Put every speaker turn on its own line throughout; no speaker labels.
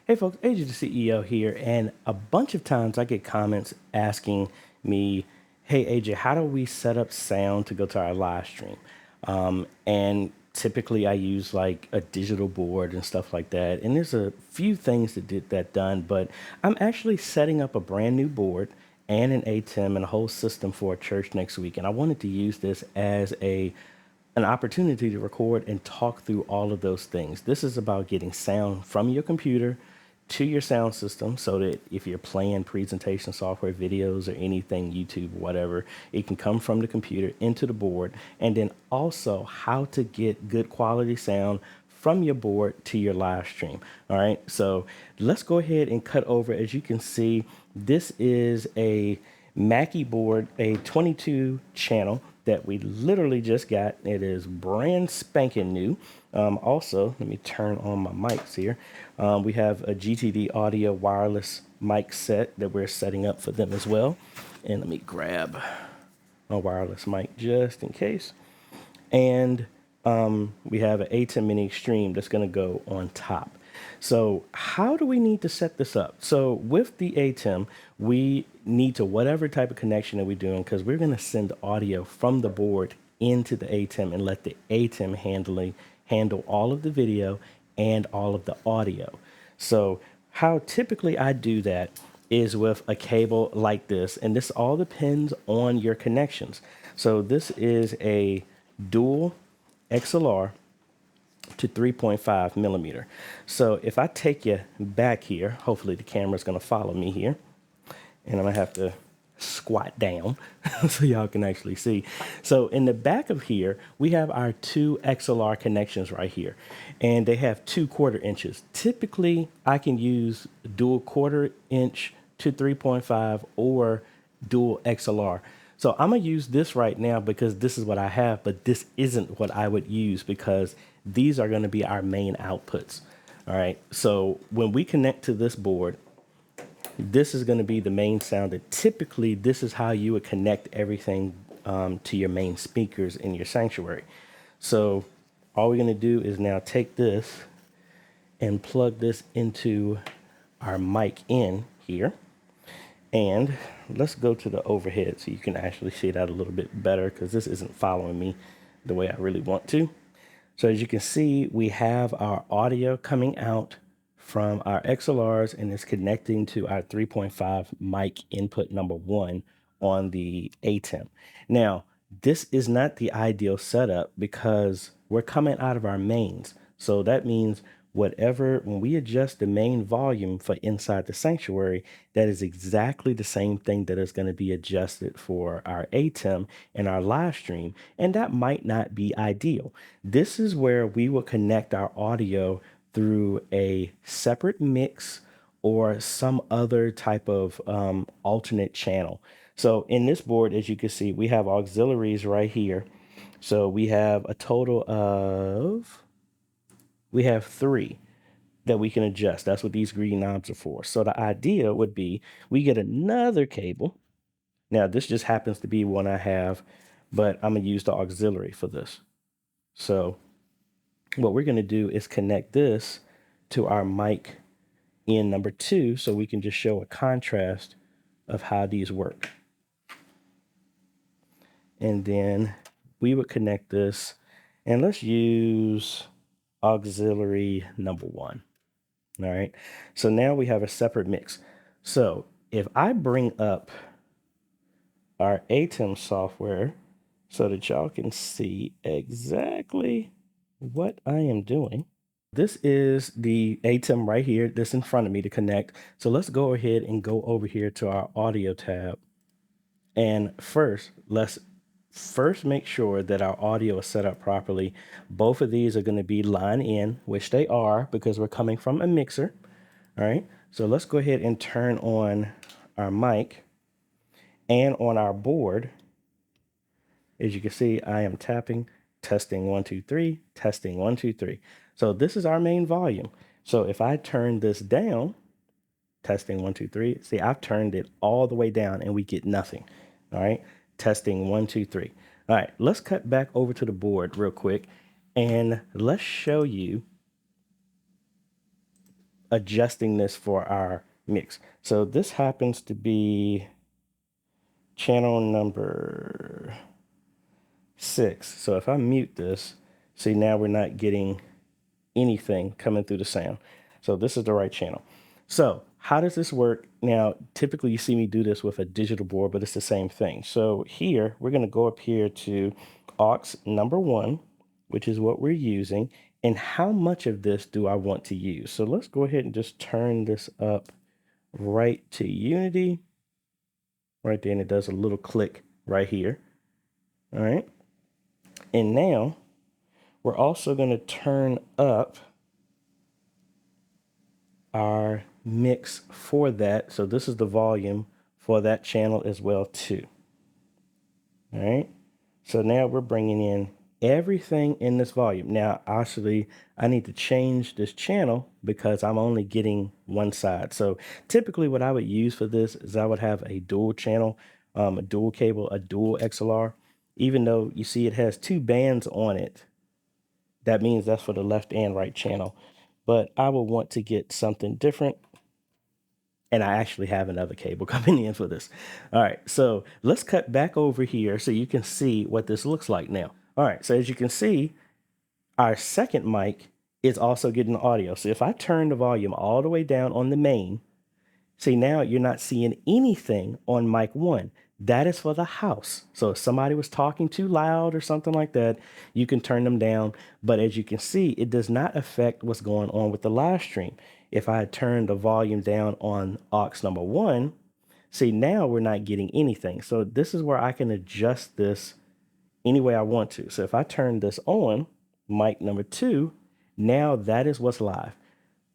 Hey folks, AJ the CEO here, and a bunch of times I get comments asking me, "Hey AJ, how do we set up sound to go to our live stream?" And typically I use like a digital board and stuff like that. And there's a few things that did that done, but I'm actually setting up a brand new board and an ATEM and a whole system for a church next week. And I wanted to use this as an opportunity to record and talk through all of those things. This is about getting sound from your computer to your sound system so that if you're playing presentation software, videos, or anything, YouTube, whatever, it can come from the computer into the board. And then also how to get good quality sound from your board to your live stream. All right, so let's go ahead and cut over. As you can see, this is a Mackie board, a 22 channel that we literally just got. It is brand spanking new. Also, let me turn on my mics here. We have a GTD audio wireless mic set that we're setting up for them as well. And let me grab a wireless mic just in case. And we have an ATEM mini extreme that's going to go on top. So how do we need to set this up? So with the ATEM, we need to whatever type of connection that we're doing, because we're going to send audio from the board into the ATEM and let the ATEM handle all of the video and all of the audio. So how typically I do that is with a cable like this, and this all depends on your connections. So this is a dual XLR to 3.5 millimeter. So if I take you back here, hopefully the camera's gonna follow me here, and I'm gonna have to squat down so y'all can actually see. So in the back of here, we have our two XLR connections right here, and they have 2/4 inches. Typically, I can use dual 1/4 inch to 3.5 or dual XLR. So I'm gonna use this right now because this is what I have, but this isn't what I would use because these are gonna be our main outputs. All right, so when we connect to this board, this is going to be the main sound. And typically, this is how you would connect everything to your main speakers in your sanctuary. So all we're going to do is now take this and plug this into our mic in here. And let's go to the overhead so you can actually see that a little bit better, because this isn't following me the way I really want to. So as you can see, we have our audio coming out from our XLRs, and it's connecting to our 3.5 mic input number 1 on the ATEM. Now, this is not the ideal setup because we're coming out of our mains. So that means when we adjust the main volume for inside the sanctuary, that is exactly the same thing that is going to be adjusted for our ATEM and our live stream. And that might not be ideal. This is where we will connect our audio through a separate mix or some other type of alternate channel. So in this board, as you can see, we have auxiliaries right here. So we have a total of, we have 3 that we can adjust. That's what these green knobs are for. So the idea would be we get another cable. Now this just happens to be one I have, but I'm gonna use the auxiliary for this. So what we're gonna do is connect this to our mic in number 2 so we can just show a contrast of how these work. And then we would connect this, and let's use auxiliary number 1. All right, so now we have a separate mix. So if I bring up our ATEM software so that y'all can see exactly what I am doing. This is the ATEM right here, this in front of me to connect. So let's go ahead and go over here to our audio tab. And let's first make sure that our audio is set up properly. Both of these are going to be line in, which they are because we're coming from a mixer. All right, so let's go ahead and turn on our mic, and on our board. As you can see, I am tapping, testing 1, 2, 3, testing 1, 2, 3. So this is our main volume. So if I turn this down, testing 1, 2, 3, see, I've turned it all the way down and we get nothing. All right, testing 1, 2, 3. All right, let's cut back over to the board real quick and let's show you adjusting this for our mix. So this happens to be channel number 6. So if I mute this, see now we're not getting anything coming through the sound. So this is the right channel. So how does this work? Now, typically you see me do this with a digital board, but it's the same thing. So here, we're gonna go up here to aux number 1, which is what we're using. And how much of this do I want to use? So let's go ahead and just turn this up right to unity. Right there, and it does a little click right here. All right. And now we're also gonna turn up our mix for that. So this is the volume for that channel as well too. All right. So now we're bringing in everything in this volume. Now, actually, I need to change this channel because I'm only getting one side. So typically what I would use for this is I would have a dual channel, a dual cable, a dual XLR. Even though you see it has 2 bands on it, that means that's for the left and right channel. But I would want to get something different. And I actually have another cable coming in for this. All right, so let's cut back over here so you can see what this looks like now. All right, so as you can see, our second mic is also getting audio. So if I turn the volume all the way down on the main, see now you're not seeing anything on mic 1. That is for the house. So if somebody was talking too loud or something like that, you can turn them down. But as you can see, it does not affect what's going on with the live stream. If I turn the volume down on aux number 1, see now we're not getting anything. So this is where I can adjust this any way I want to. So if I turn this on, mic number 2, now that is what's live.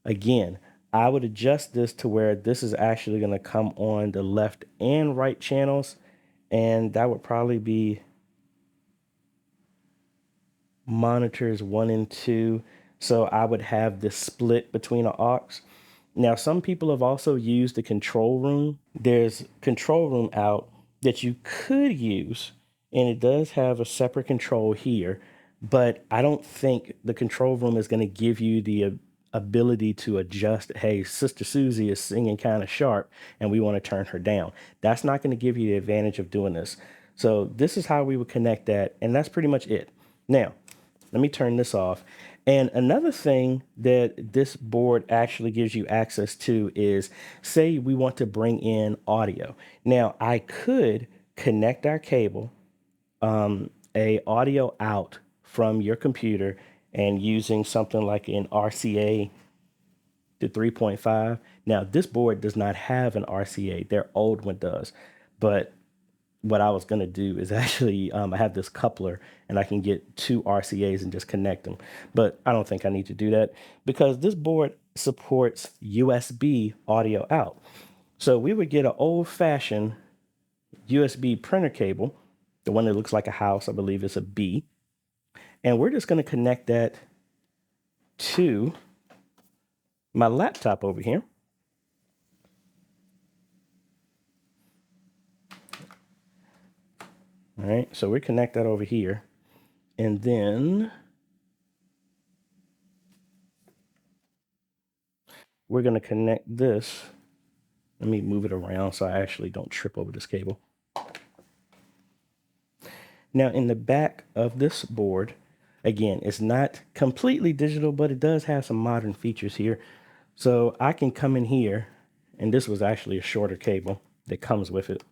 Again, I would adjust this to where this is actually going to come on the left and right channels, and that would probably be monitors 1 and 2. So I would have this split between the aux. Now, some people have also used the control room. There's control room out that you could use, and it does have a separate control here, but I don't think the control room is going to give you the ability to adjust. Hey, Sister Susie is singing kind of sharp and we want to turn her down. That's not going to give you the advantage of doing this. So this is how we would connect that, and that's pretty much it. Now, let me turn this off. And another thing that this board actually gives you access to is, say we want to bring in audio. Now, I could connect our cable, a audio out from your computer, and using something like an RCA to 3.5. Now, this board does not have an RCA. Their old one does. But what I was going to do is actually, I have this coupler and I can get 2 RCAs and just connect them. But I don't think I need to do that because this board supports USB audio out. So we would get an old fashioned USB printer cable, the one that looks like a house, I believe it's a B. And we're just going to connect that to my laptop over here. All right, so we connect that over here. And then we're going to connect this. Let me move it around so I actually don't trip over this cable. Now, in the back of this board, again, it's not completely digital, but it does have some modern features here. So I can come in here, and this was actually a shorter cable that comes with it.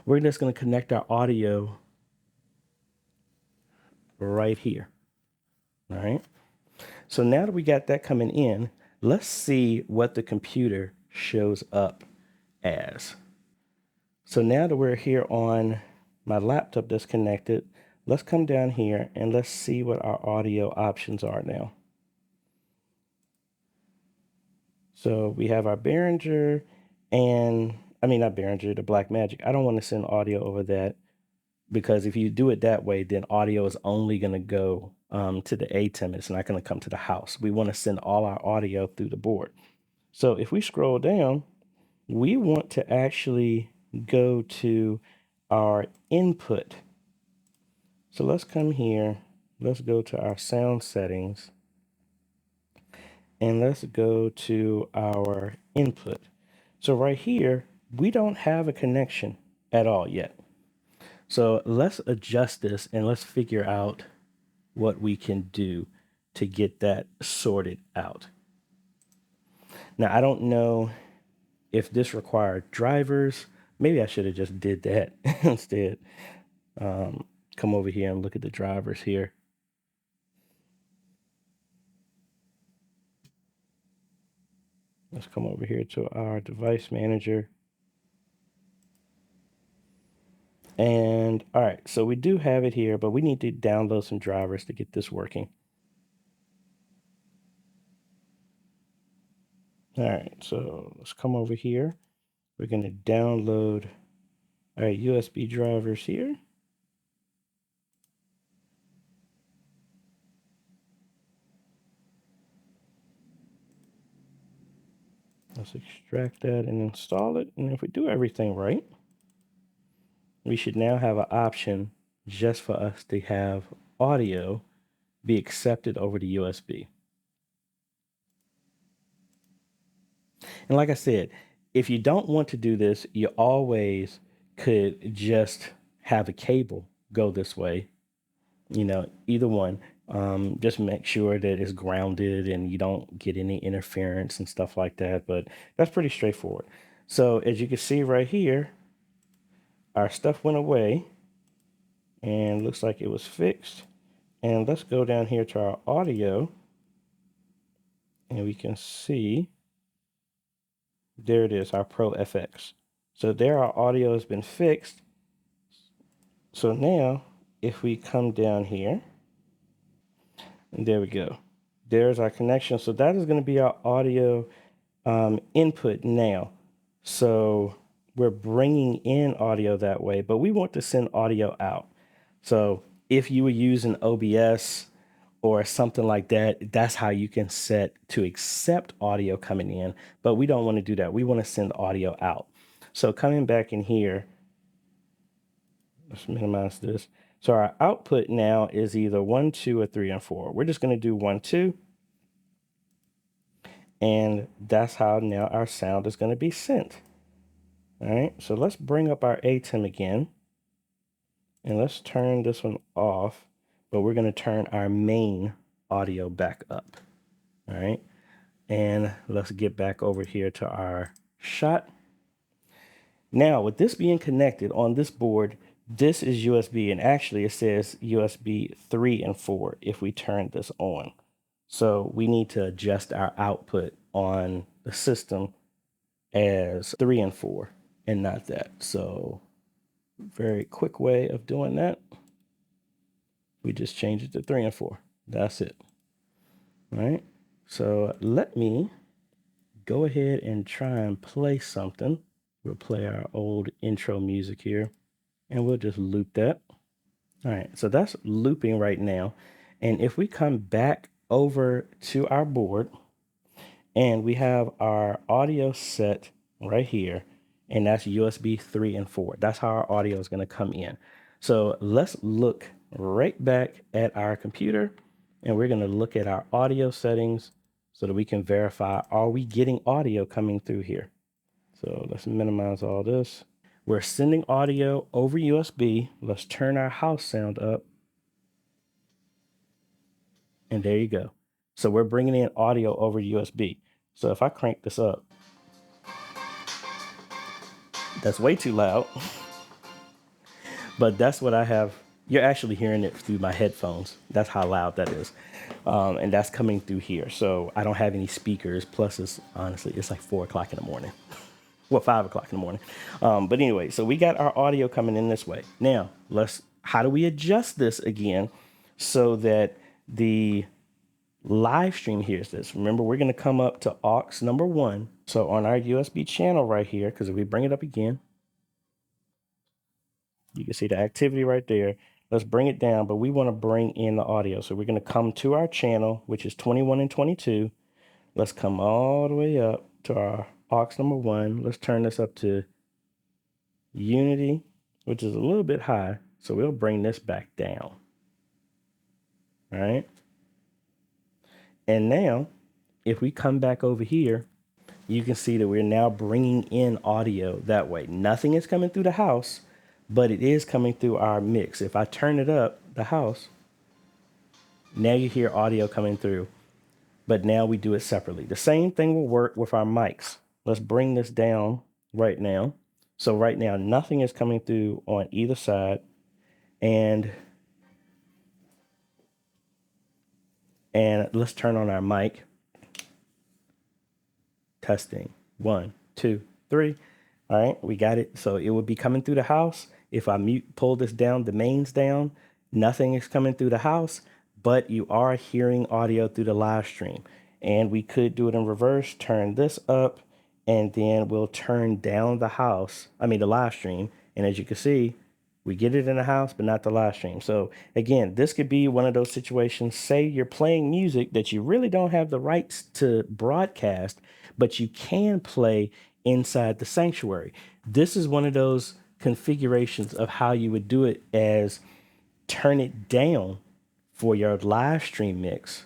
We're just going to connect our audio right here. All right. So now that we got that coming in, let's see what the computer shows up as. So now that we're here on my laptop that's connected, let's come down here and let's see what our audio options are now. So we have our Behringer and, I mean, not Behringer, the Blackmagic. I don't want to send audio over that because if you do it that way, then audio is only going to go to the ATEM. It's not going to come to the house. We want to send all our audio through the board. So if we scroll down, we want to actually go to our input. So let's come here. Let's go to our sound settings. and let's go to our input. So right here, we don't have a connection at all yet. So let's adjust this and let's figure out what we can do to get that sorted out. Now, I don't know if this required drivers. Maybe I should have just did that instead. Come over here and look at the drivers here. Let's come over here to our device manager. And all right, so we do have it here, but we need to download some drivers to get this working. All right, so let's come over here. We're going to download our USB drivers here. Let's extract that and install it. And if we do everything right, we should now have an option just for us to have audio be accepted over the USB. And like I said, if you don't want to do this, you always could just have a cable go this way, either one. Just make sure that it's grounded and you don't get any interference and stuff like that. But that's pretty straightforward. So as you can see right here, our stuff went away and looks like it was fixed. And let's go down here to our audio and we can see there it is, our Pro FX. So there our audio has been fixed. So now if we come down here, and there we go. There's our connection. So that is going to be our audio input now. So we're bringing in audio that way, but we want to send audio out. So if you were using OBS or something like that, that's how you can set to accept audio coming in, but we don't want to do that. We want to send audio out. So coming back in here, let's minimize this. So our output now is either 1, 2, or 3, and 4. We're just going to do 1, 2. And that's how now our sound is going to be sent. All right, so let's bring up our ATEM again. And let's turn this one off, but we're going to turn our main audio back up. All right, and let's get back over here to our shot. Now, with this being connected on this board, this is USB, and actually it says USB 3 and 4 if we turn this on. So we need to adjust our output on the system as 3 and 4 and not that. So very quick way of doing that. We just change it to 3 and 4. That's it. All right. So let me go ahead and try and play something. We'll play our old intro music here and we'll just loop that. All right. So that's looping right now. And if we come back over to our board and we have our audio set right here, and that's USB 3 and 4. That's how our audio is going to come in. So let's look right back at our computer and we're going to look at our audio settings so that we can verify, are we getting audio coming through here? So let's minimize all this. We're sending audio over USB. Let's turn our house sound up. And there you go. So we're bringing in audio over USB. So if I crank this up, that's way too loud. But that's what I have. You're actually hearing it through my headphones. That's how loud that is. And that's coming through here. So I don't have any speakers. Plus, it's like 4 o'clock in the morning. Well, 5 o'clock in the morning. But anyway, so we got our audio coming in this way. Now, how do we adjust this again so that the live stream hears this? Remember, we're going to come up to aux number 1. So on our USB channel right here, because if we bring it up again, you can see the activity right there. Let's bring it down, but we want to bring in the audio. So we're going to come to our channel, which is 21 and 22. Let's come all the way up to our aux number 1. Let's turn this up to unity, which is a little bit high. So we'll bring this back down. All right. And now if we come back over here, you can see that we're now bringing in audio that way. Nothing is coming through the house, but it is coming through our mix. If I turn it up, the house, now you hear audio coming through, but now we do it separately. The same thing will work with our mics. Let's bring this down right now. So right now, nothing is coming through on either side. And let's turn on our mic. Testing. 1, 2, 3. All right, we got it. So it would be coming through the house. If I pull this down, the mains down, nothing is coming through the house, but you are hearing audio through the live stream. And we could do it in reverse, turn this up, and then we'll turn down the live stream. And as you can see, we get it in the house, but not the live stream. So again, this could be one of those situations. Say you're playing music that you really don't have the rights to broadcast, but you can play inside the sanctuary. This is one of those configurations of how you would do it, as turn it down for your live stream mix,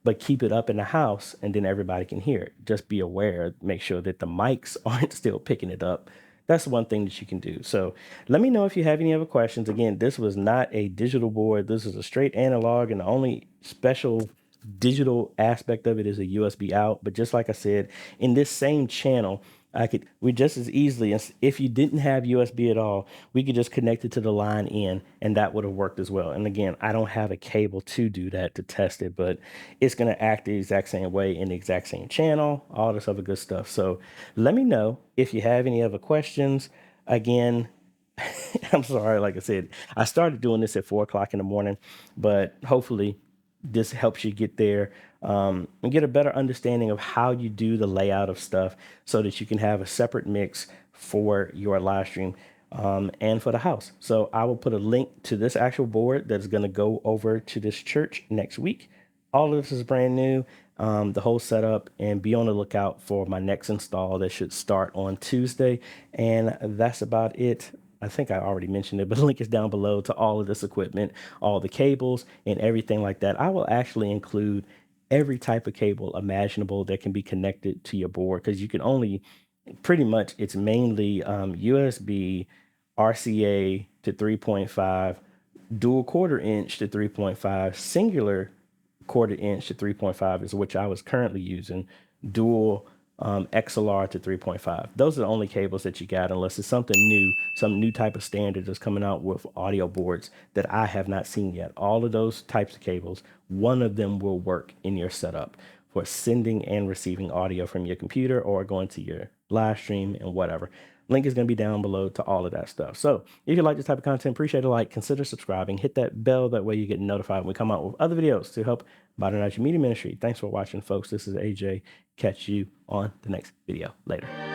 but keep it up in the house, and then everybody can hear it. Just be aware, make sure that the mics aren't still picking it up. That's one thing that you can do. So let me know if you have any other questions. Again, this was not a digital board. This is a straight analog, and the only special digital aspect of it is a USB out. But just like I said, in this same channel, we just as easily, as if you didn't have USB at all, we could just connect it to the line in, and that would have worked as well. And again, I don't have a cable to do that, to test it, but it's going to act the exact same way in the exact same channel, all this other good stuff. So let me know if you have any other questions. Again, I'm sorry, like I said, I started doing this at 4 o'clock in the morning, but hopefully this helps you get there and get a better understanding of how you do the layout of stuff, so that you can have a separate mix for your live stream and for the house. So I will put a link to this actual board that's going to go over to this church next week. All of this is brand new, the whole setup, and be on the lookout for my next install that should start on Tuesday. And that's about it. I think I already mentioned it, but the link is down below to all of this equipment, all the cables and everything like that. I will actually include every type of cable imaginable that can be connected to your board, because you can only, pretty much, it's mainly USB, RCA to 3.5, dual quarter inch to 3.5, singular quarter inch to 3.5 is which I was currently using, dual XLR to 3.5. Those are the only cables that you got, unless it's something new, some new type of standard that's coming out with audio boards that I have not seen yet. All of those types of cables, one of them will work in your setup for sending and receiving audio from your computer or going to your live stream and whatever. Link is going to be down below to all of that stuff. So if you like this type of content, appreciate a like, consider subscribing, hit that bell. That way you get notified when we come out with other videos to help modernize your media ministry. Thanks for watching, folks. This is AJ. Catch you on the next video. Later.